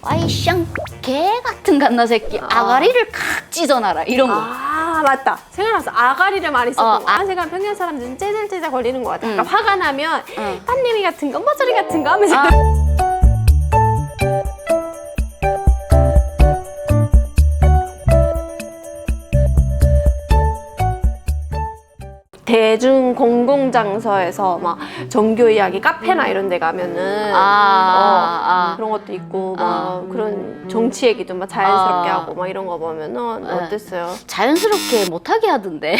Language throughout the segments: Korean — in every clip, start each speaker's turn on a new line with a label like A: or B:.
A: 아이 샹개 같은 갓나 새끼 아가리를 칵 찢어놔라 이런 거.
B: 아 맞다, 생각났어. 아가리를 많이 썼던 거. 제가 평양 사람들은 째잘째잘 걸리는 것 같아. 그러니까 화가 나면 딴내미 같은 거, 머저리 같은 거 하면서 대중 공공장소에서 막 종교 이야기 카페나 이런 데 가면은 그런 것도 있고 막 그런 정치 얘기도 막 자연스럽게 하고 막 이런 거 보면은 어땠어요?
A: 자연스럽게 못하게 하던데.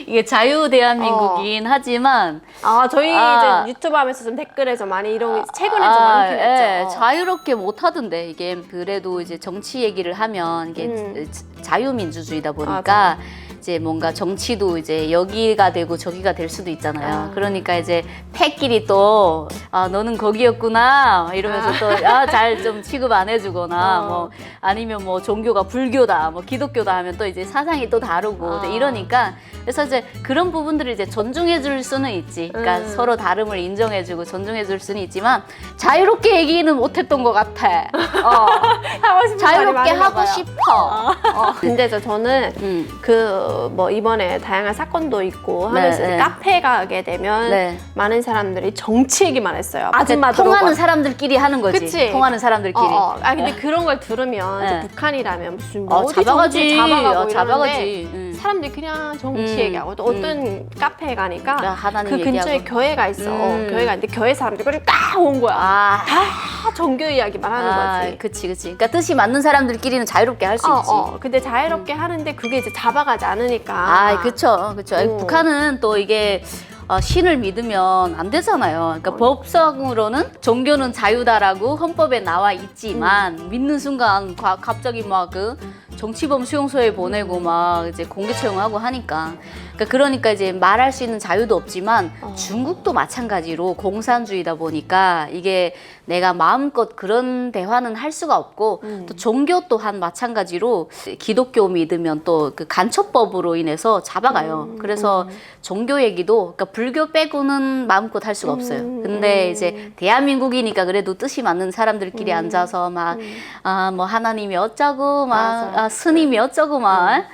A: 이게 자유 대한민국이긴 하지만
B: 저희 이제 유튜브 하면서 좀 댓글에 좀 많이 이런 거 최근에 좀 많긴 했죠.
A: 자유롭게 못하던데. 이게 그래도 이제 정치 얘기를 하면 이게 자유민주주의다 보니까 이제 뭔가 정치도 이제 여기가 되고 저기가 될 수도 있잖아요. 그러니까 이제 패끼리 또 너는 거기였구나 이러면서 또 잘 좀 취급 안 해주거나 뭐 아니면 뭐 종교가 불교다 뭐 기독교다 하면 또 이제 사상이 또 다르고 이러니까 그래서 이제 그런 부분들을 이제 존중해 줄 수는 있지. 그러니까 서로 다름을 인정해주고 존중해 줄 수는 있지만 자유롭게 얘기는 못했던 것 같아.
B: 하고 싶은
A: 자유롭게
B: 말이 많은가
A: 하고
B: 봐요.
A: 싶어.
B: 근데 저는 그 뭐 이번에 다양한 사건도 있고 하면서 이제 카페 가게 되면 많은 사람들이 정치 얘기만 했어요. 아줌마들
A: 통하는 사람들끼리 하는 거지.
B: 그치?
A: 통하는 사람들끼리.
B: 근데 그런 걸 들으면 이제 북한이라면 무슨 뭐 어디
A: 잡아가지.
B: 정치 잡아가고
A: 잡아가지.
B: 이러는데 사람들이 그냥 정치 얘기하고 또 어떤 카페에 가니까
A: 하나님
B: 그 근처에
A: 얘기하고.
B: 교회가 있어. 교회가 있는데 교회 사람들이 그걸 딱 온 거야. 다 종교 이야기만 하는 거지.
A: 그치. 그러니까 뜻이 맞는 사람들끼리는 자유롭게 할 수 있지.
B: 근데 자유롭게 하는데 그게 이제 잡아가지 않으니까.
A: 그쵸. 북한은 또 이게 신을 믿으면 안 되잖아요. 그러니까 법상으로는 종교는 자유다라고 헌법에 나와 있지만 믿는 순간 갑자기 막 그 정치범 수용소에 보내고 막 이제 공개 처형하고 하니까 그러니까 이제 말할 수 있는 자유도 없지만 중국도 마찬가지로 공산주의다 보니까 이게 내가 마음껏 그런 대화는 할 수가 없고 또 종교 또한 마찬가지로 기독교 믿으면 또 그 간첩법으로 인해서 잡아가요. 그래서 종교 얘기도 그러니까 불교 빼고는 마음껏 할 수가 없어요. 근데 이제 대한민국이니까 그래도 뜻이 맞는 사람들끼리 앉아서 막 뭐 하나님이 어쩌고 막 스님이 어쩌고 막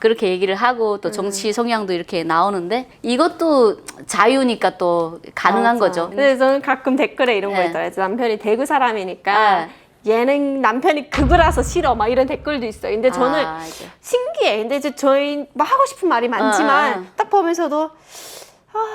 A: 그렇게 얘기를 하고 또 정치 성향도 이렇게 나오는데 이것도 자유니까 또 가능한 거죠.
B: 근데 저는 가끔 댓글에 이런 거 있더라고요. 남편이 대구 사람이니까 얘는 남편이 극우라서 싫어 막 이런 댓글도 있어요. 근데 저는 신기해. 근데 이제 저희 뭐 하고 싶은 말이 많지만 딱 보면서도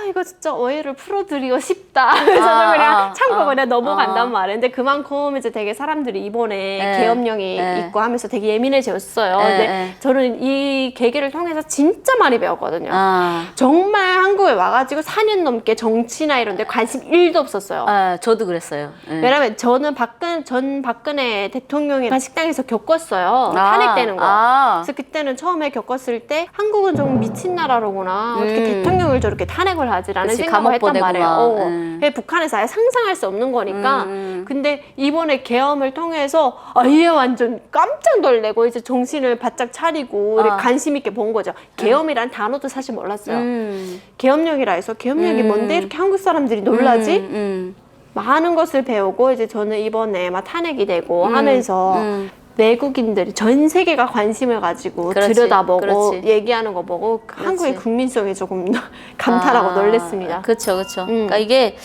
B: 이거 진짜 오해를 풀어드리고 싶다. 그래서 저는 그냥 참고 그냥 넘어간단 말이에요. 근데 그만큼 이제 되게 사람들이 이번에 계엄령이 있고 하면서 되게 예민해졌어요. 근데 저는 이 계기를 통해서 진짜 많이 배웠거든요. 정말 한국에 와가지고 4년 넘게 정치나 이런 데 관심 1도 없었어요.
A: 저도 그랬어요.
B: 왜냐면 저는 전 박근혜 대통령이 식당에서 겪었어요. 탄핵되는 거. 그래서 그때는 처음에 겪었을 때 한국은 좀 미친 나라로구나. 어떻게 대통령을 저렇게 탄핵을 하지라는 생각을 했단 말이에요. 북한에서 아예 상상할 수 없는 거니까. 근데 이번에 계엄을 통해서 얘 완전 깜짝 놀래고 이제 정신을 바짝 차리고 관심 있게 본 거죠. 계엄이란 단어도 사실 몰랐어요. 계엄령이라 해서 계엄령이 뭔데 이렇게 한국 사람들이 놀라지? 많은 것을 배우고 이제 저는 이번에 막 탄핵이 되고 하면서 외국인들이 전 세계가 관심을 가지고 들여다보고 얘기하는 거 보고 한국의 국민성에 조금 감탄하고 놀랬습니다.
A: 그렇죠. 그러니까 이게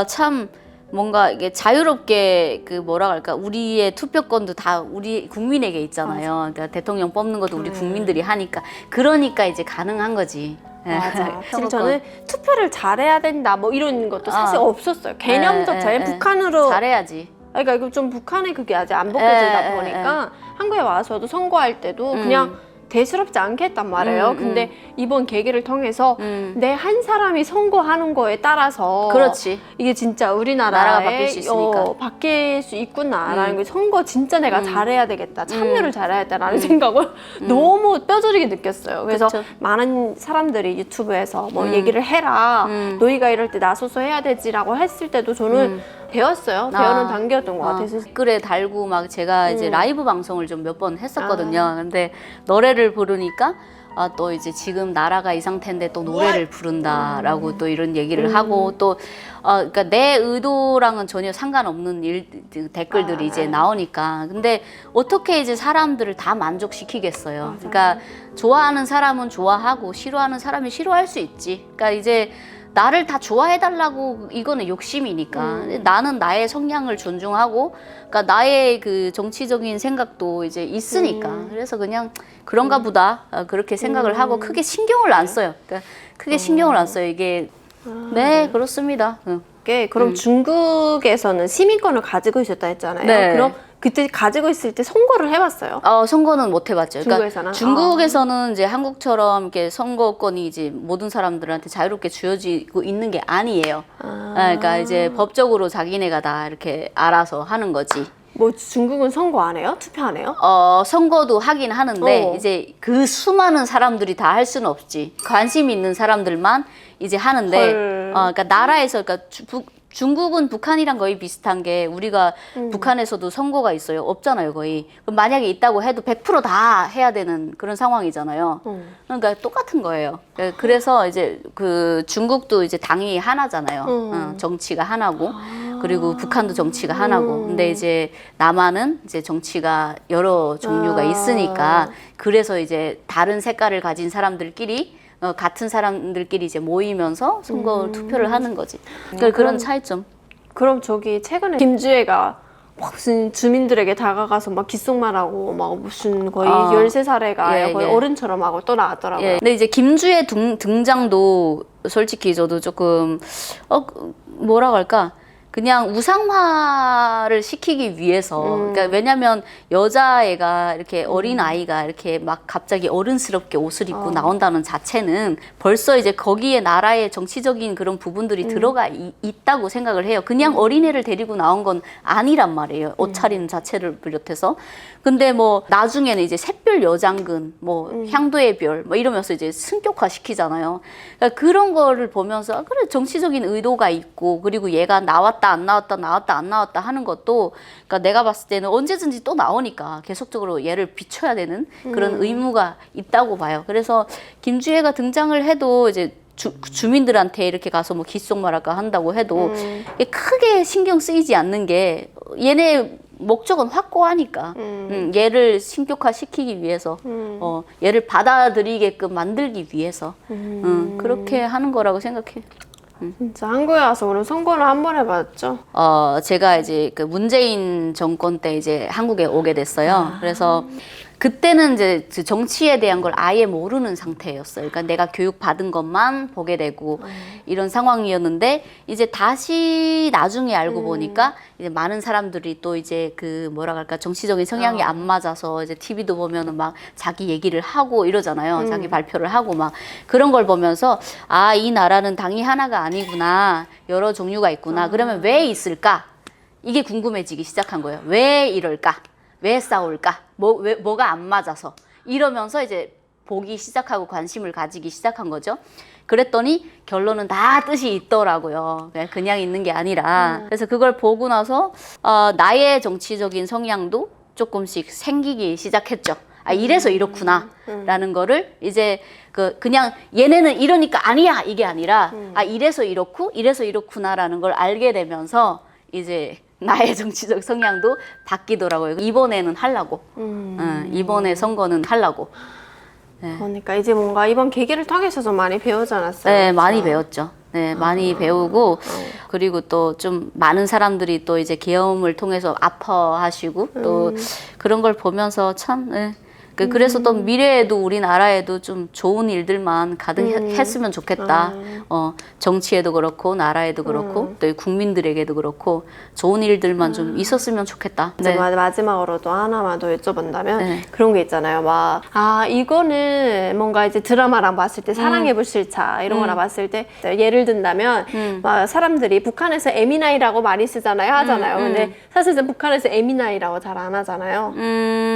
A: 참 뭔가 이게 자유롭게 그 뭐라 할까 우리의 투표권도 다 우리 국민에게 있잖아요. 그러니까 대통령 뽑는 것도 우리 국민들이 하니까 그러니까 이제 가능한 거지.
B: 맞아. 사실 저는 투표를 잘해야 된다 뭐 이런 것도 사실 없었어요. 개념적 자유 북한으로
A: 잘해야지.
B: 그러니까 이거 좀 북한의 그게 아직 안 벗겨지다 보니까 한국에 와서도 선거할 때도 그냥 대수롭지 않게 했단 말이에요. 근데 이번 계기를 통해서 내 한 사람이 선거하는 거에 따라서 이게 진짜 우리나라가
A: 바뀔 수 있으니까.
B: 바뀔 수 있구나라는 거 선거 진짜 내가 잘해야 되겠다. 참여를 잘해야겠다라는 생각을 너무 뼈저리게 느꼈어요. 그래서 많은 사람들이 유튜브에서 뭐 얘기를 해라. 너희가 이럴 때 나서서 해야 되지라고 했을 때도 저는 배웠어요. 배우는 단계였던 것 같아요.
A: 댓글에 달고 막 제가 이제 라이브 방송을 좀 몇 번 했었거든요. 근데 노래를 부르니까 또 이제 지금 나라가 이 상태인데 또 노래를 부른다라고 또 이런 얘기를 하고 또 그러니까 내 의도랑은 전혀 상관없는 댓글들이 이제 나오니까 근데 어떻게 이제 사람들을 다 만족시키겠어요. 그러니까 좋아하는 사람은 좋아하고 싫어하는 사람이 싫어할 수 있지. 그러니까 이제 나를 다 좋아해달라고 이거는 욕심이니까 나는 나의 성향을 존중하고 그러니까 나의 그 정치적인 생각도 이제 있으니까 그래서 그냥 그런가 보다 그렇게 생각을 하고 크게 신경을 안 써요. 그러니까 크게 신경을 안 써요. 이게 네 그렇습니다.
B: 그럼 중국에서는 시민권을 가지고 있었다 했잖아요.
A: 네.
B: 그럼 그때 가지고 있을 때 선거를 해봤어요?
A: 선거는 못 해봤죠.
B: 중국에서는?
A: 중국에서는 이제 한국처럼 이렇게 선거권이 이제 모든 사람들한테 자유롭게 주어지고 있는 게 아니에요. 그러니까 이제 법적으로 자기네가 다 이렇게 알아서 하는 거지.
B: 뭐 중국은 선거 안 해요? 투표 안 해요?
A: 선거도 하긴 하는데 이제 그 수많은 사람들이 다 할 수는 없지. 관심 있는 사람들만 이제 하는데 그러니까 나라에서 그러니까 중국은 북한이랑 거의 비슷한 게 우리가 북한에서도 선거가 있어요. 없잖아요, 거의. 그럼 만약에 있다고 해도 100%다 해야 되는 그런 상황이잖아요. 그러니까 똑같은 거예요. 그래서 이제 그 중국도 이제 당이 하나잖아요. 정치가 하나고. 그리고 북한도 정치가 하나고. 근데 이제 남한은 이제 정치가 여러 종류가 있으니까 그래서 이제 다른 색깔을 가진 사람들끼리 같은 사람들끼리 이제 모이면서 선거 투표를 하는 거지. 그러니까 그런 차이점.
B: 그럼 저기 최근에 김주애가 무슨 주민들에게 다가가서 막 귓속말하고 막 무슨 거의 13살애가 거의 어른처럼 하고 또 나왔더라고요.
A: 근데 이제 김주애 등장도 솔직히 저도 조금 뭐라고 할까? 그냥 우상화를 시키기 위해서 그러니까 왜냐면 여자애가 이렇게 어린 아이가 이렇게 막 갑자기 어른스럽게 옷을 입고 나온다는 자체는 벌써 이제 거기에 나라의 정치적인 그런 부분들이 들어가 있다고 생각을 해요. 그냥 어린애를 데리고 나온 건 아니란 말이에요. 옷 차리는 자체를 비롯해서. 근데 뭐 나중에는 이제 샛별 여장근 뭐 향도의 별 뭐 이러면서 이제 승격화 시키잖아요. 그러니까 그런 거를 보면서 그래 정치적인 의도가 있고 그리고 얘가 나왔다 안 나왔다 나왔다 안 나왔다 하는 것도 그러니까 내가 봤을 때는 언제든지 또 나오니까 계속적으로 얘를 비춰야 되는 그런 의무가 있다고 봐요. 그래서 김주애가 등장을 해도 이제 주민들한테 이렇게 가서 뭐 귓속말할까 한다고 해도 크게 신경 쓰이지 않는 게 얘네 목적은 확고하니까 얘를 신격화 시키기 위해서 얘를 받아들이게끔 만들기 위해서 그렇게 하는 거라고 생각해요.
B: 진짜 한국에 와서 오늘 선거를 한 번 해봤죠?
A: 제가 이제 그 문재인 정권 때 이제 한국에 오게 됐어요. 그래서 그때는 이제 정치에 대한 걸 아예 모르는 상태였어요. 그러니까 내가 교육 받은 것만 보게 되고 이런 상황이었는데 이제 다시 나중에 알고 보니까 이제 많은 사람들이 또 이제 그 뭐라 할까 정치적인 성향이 안 맞아서 이제 TV도 보면은 막 자기 얘기를 하고 이러잖아요. 자기 발표를 하고 막 그런 걸 보면서 아, 이 나라는 당이 하나가 아니구나. 여러 종류가 있구나. 그러면 왜 있을까? 이게 궁금해지기 시작한 거예요. 왜 이럴까? 왜 싸울까? 뭐가 안 맞아서 이러면서 이제 보기 시작하고 관심을 가지기 시작한 거죠. 그랬더니 결론은 다 뜻이 있더라고요. 그냥 있는 게 아니라. 그래서 그걸 보고 나서 나의 정치적인 성향도 조금씩 생기기 시작했죠. 아, 이래서 이렇구나 라는 거를 이제 그냥 얘네는 이러니까 아니야 이게 아니라 아, 이래서 이렇고 이래서 이렇구나 라는 걸 알게 되면서 이제 나의 정치적 성향도 바뀌더라고요. 이번에는 하려고. 이번에 선거는 하려고. 네.
B: 그러니까 이제 뭔가 이번 계기를 통해서 좀 많이 배우지 않았어요?
A: 네, 많이 배웠죠. 네, 많이 배우고 그리고 또 좀 많은 사람들이 또 이제 계엄을 통해서 아파하시고 또 그런 걸 보면서 참 네. 그래서 또 미래에도 우리나라에도 좀 좋은 일들만 가득했으면 좋겠다. 정치에도 그렇고 나라에도 그렇고 또 국민들에게도 그렇고 좋은 일들만 좀 있었으면 좋겠다.
B: 네. 마지막으로 또 하나만 더 여쭤본다면 그런 게 있잖아요. 막 이거는 뭔가 이제 드라마랑 봤을 때 사랑의 불시차 이런 거나 봤을 때 예를 든다면 막 사람들이 북한에서 에미나이라고 많이 쓰잖아요. 하잖아요. 근데 사실은 북한에서 에미나이라고 잘 안 하잖아요.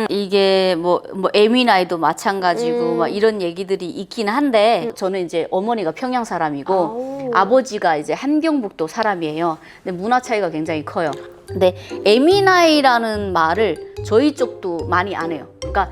A: 이게 뭐 에미나이도 마찬가지고 막 이런 얘기들이 있긴 한데 저는 이제 어머니가 평양 사람이고 아버지가 이제 함경북도 사람이에요. 근데 문화 차이가 굉장히 커요. 근데 에미나이라는 말을 저희 쪽도 많이 안 해요. 그러니까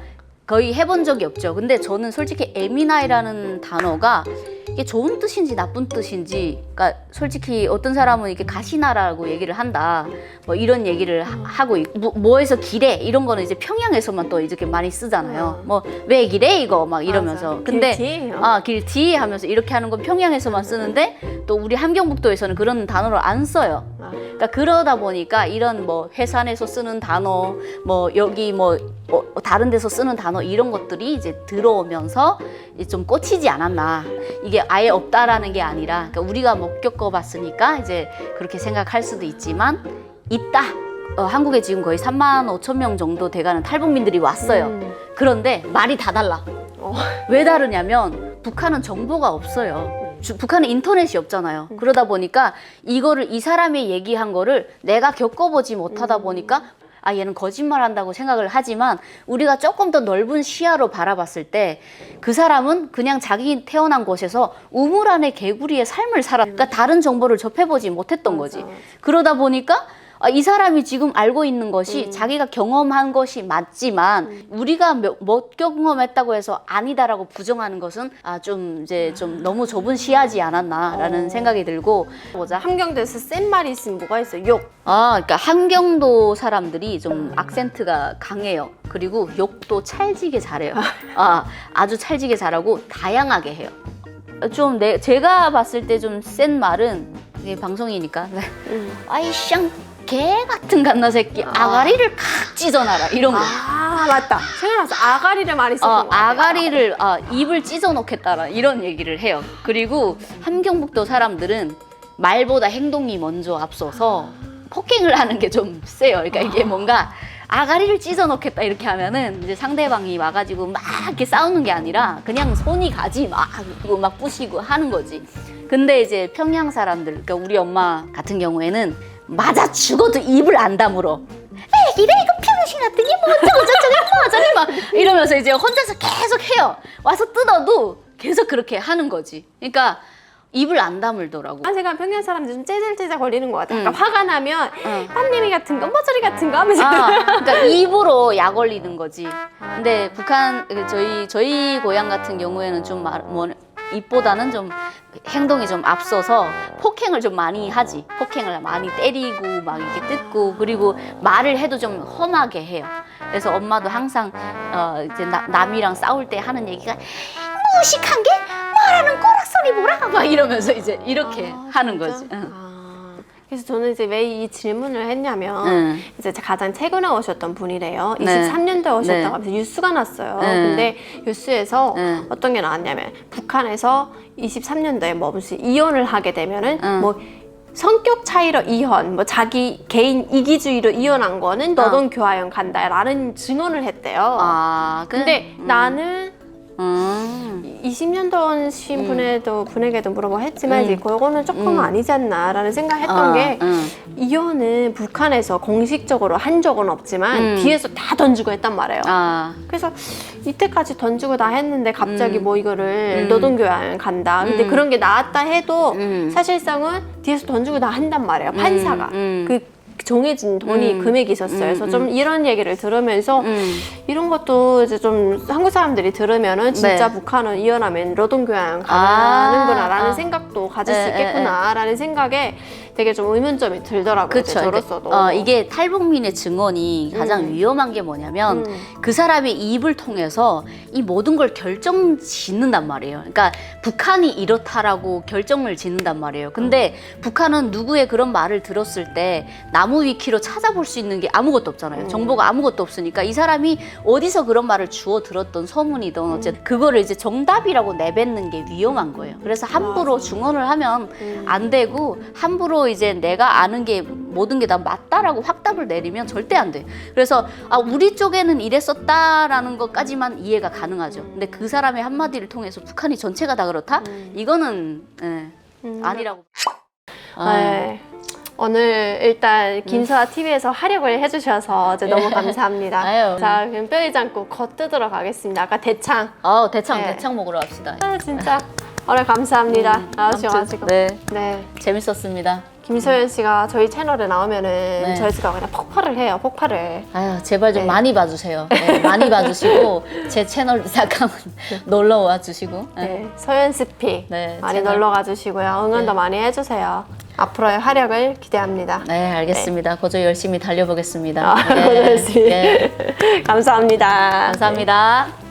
A: 거의 해본 적이 없죠. 근데 저는 솔직히 에미나이라는 단어가 이게 좋은 뜻인지 나쁜 뜻인지, 그러니까 솔직히 어떤 사람은 이게 가시나라고 얘기를 한다, 뭐 이런 얘기를 하고 있고, 뭐에서 기래 이런 거는 이제 평양에서만 또 이렇게 많이 쓰잖아요. 뭐 왜 기래 이거 막 이러면서.
B: 맞아.
A: 근데
B: 길티?
A: 길티 하면서 이렇게 하는 건 평양에서만 쓰는데 또 우리 함경북도에서는 그런 단어를 안 써요. 그러니까 그러다 보니까 이런 뭐 해산에서 쓰는 단어, 뭐 여기 뭐 다른 데서 쓰는 단어 이런 것들이 이제 들어오면서 이제 좀 꽂히지 않았나. 이게 아예 없다라는 게 아니라, 그러니까 우리가 못 겪어봤으니까 이제 그렇게 생각할 수도 있지만 있다. 한국에 지금 거의 35,000명 정도 돼가는 탈북민들이 왔어요. 그런데 말이 다 달라. 왜 다르냐면 북한은 정보가 없어요. 북한은 인터넷이 없잖아요. 그러다 보니까 이거를 이 사람이 얘기한 거를 내가 겪어보지 못하다 보니까 얘는 거짓말 한다고 생각을 하지만, 우리가 조금 더 넓은 시야로 바라봤을 때 그 사람은 그냥 자기 태어난 곳에서 우물 안에 개구리의 삶을 그러니까 다른 정보를 접해보지 못했던 거지. 그러다 보니까 이 사람이 지금 알고 있는 것이 자기가 경험한 것이 맞지만 우리가 못 경험했다고 해서 아니다라고 부정하는 것은 좀 이제 좀 너무 좁은 시야지 않았나라는 생각이 들고.
B: 보자. 함경도에서 센 말이 있으면 뭐가 있어요? 욕.
A: 그러니까 함경도 사람들이 좀 악센트가 강해요. 그리고 욕도 찰지게 잘해요. 아주 찰지게 잘하고 다양하게 해요. 좀 제가 봤을 때 좀 센 말은, 이게 방송이니까 아이샹 개 같은 갓나 새끼, 아가리를 칵 찢어놔라 이런 거.
B: 맞다. 생각났어. 아가리를 많이 썼던 것 같아요.
A: 아가리를 입을 찢어 놓겠다라 이런 얘기를 해요. 그리고 함경북도 사람들은 말보다 행동이 먼저 앞서서 폭행을 하는 게 좀 세요. 그러니까 이게 뭔가 아가리를 찢어 놓겠다 이렇게 하면은 이제 상대방이 와가지고 막 이렇게 싸우는 게 아니라 그냥 손이 가지 막 부시고 하는 거지. 근데 이제 평양 사람들, 그러니까 우리 엄마 같은 경우에는 맞아 죽어도 입을 안 다물어. 이래 이거 병신 같더니 뭐 어쩌고 막 이러면서 이제 혼자서 계속 해요. 와서 뜯어도 계속 그렇게 하는 거지. 그러니까 입을 안 다물더라고.
B: 제가 평양 사람들 좀 째질째질 거리는 것 같아요. 그러니까 화가 나면 빤님이 같은 거, 머저리 같은 거 하면서.
A: 그러니까 입으로 약 올리는 거지. 근데 북한, 저희 고향 같은 경우에는 좀 입보다는 좀 행동이 좀 앞서서 폭행을 좀 많이 하지. 폭행을 많이 때리고 막 이렇게 뜯고, 그리고 말을 해도 좀 험하게 해요. 그래서 엄마도 항상 이제 남이랑 싸울 때 하는 얘기가 무식한 게 말하는 꼬락소리 뭐라 막 이러면서 이제 이렇게 하는 거지.
B: 그래서 저는 이제 왜 이 질문을 했냐면 이제 가장 최근에 오셨던 분이래요. 23년도에 오셨다고 하면서 뉴스가 났어요. 근데 뉴스에서 어떤 게 나왔냐면 북한에서 23년도에 뭐 무슨 이혼을 하게 되면은 뭐 성격 차이로 이혼, 뭐 자기 개인 이기주의로 이혼한 거는 노동교화형 간다라는 증언을 했대요. 근데 나는 20년도 신 분에게도 물어보고 했지만 이제 그거는 조금 아니지 않나라는 생각했던 게, 이혼은 북한에서 공식적으로 한 적은 없지만 뒤에서 다 던지고 했단 말이에요. 그래서 이때까지 던지고 다 했는데 갑자기 뭐 이거를 노동교양 간다. 근데 그런 게 나왔다 해도 사실상은 뒤에서 던지고 다 한단 말이에요. 판사가. 그 정해진 돈이 금액이 있었어요. 그래서 좀 이런 얘기를 들으면서 이런 것도 이제 좀 한국 사람들이 들으면은 진짜 북한은 이혼하면 노동교양 가능하는구나라는 생각도 가질 수 있겠구나라는 생각에 되게 좀 의문점이 들더라고요.
A: 그쵸.
B: 저로서도.
A: 이게 탈북민의 증언이 가장 위험한 게 뭐냐면 그 사람의 입을 통해서 이 모든 걸 결정 짓는단 말이에요. 그러니까 북한이 이렇다라고 결정을 짓는단 말이에요. 근데 북한은 누구의 그런 말을 들었을 때 나무 위키로 찾아볼 수 있는 게 아무것도 없잖아요. 정보가 아무것도 없으니까 이 사람이 어디서 그런 말을 주워 들었던 소문이든 어쨌든 그거를 이제 정답이라고 내뱉는 게 위험한 거예요. 그래서 함부로 증언을 하면 안 되고, 함부로 이제 내가 아는 게 모든 게 다 맞다라고 확답을 내리면 절대 안 돼. 그래서 우리 쪽에는 이랬었다라는 것까지만 이해가 가능하죠. 근데 그 사람의 한마디를 통해서 북한이 전체가 다 그렇다? 이거는 아니라고.
B: 네. 오늘 일단 김서아 TV에서 활약을 해주셔서 너무 감사합니다.
A: 아유.
B: 자, 그럼 뼈에 잠고 겉뜯으러 가겠습니다. 아까 대창.
A: 대창 먹으러 갑시다.
B: 진짜 오늘 감사합니다. 나오셔가지고.
A: 네.
B: 네.
A: 재밌었습니다.
B: 김소연 씨가 저희 채널에 나오면은
A: 네.
B: 저희가 그냥 폭발을 해요. 폭발을.
A: 아유, 제발 좀
B: 네.
A: 많이 봐주세요. 네, 많이 봐주시고 제 채널 잠깐 놀러 와주시고. 네.
B: 네. 소연 스피
A: 네,
B: 많이
A: 채널.
B: 놀러 가주시고요. 응원도
A: 네.
B: 많이 해주세요. 앞으로의 활약을 기대합니다.
A: 네, 알겠습니다. 거저 열심히 달려보겠습니다.
B: 아,
A: 네,
B: 열심히.
A: 네,
B: 감사합니다.
A: 감사합니다.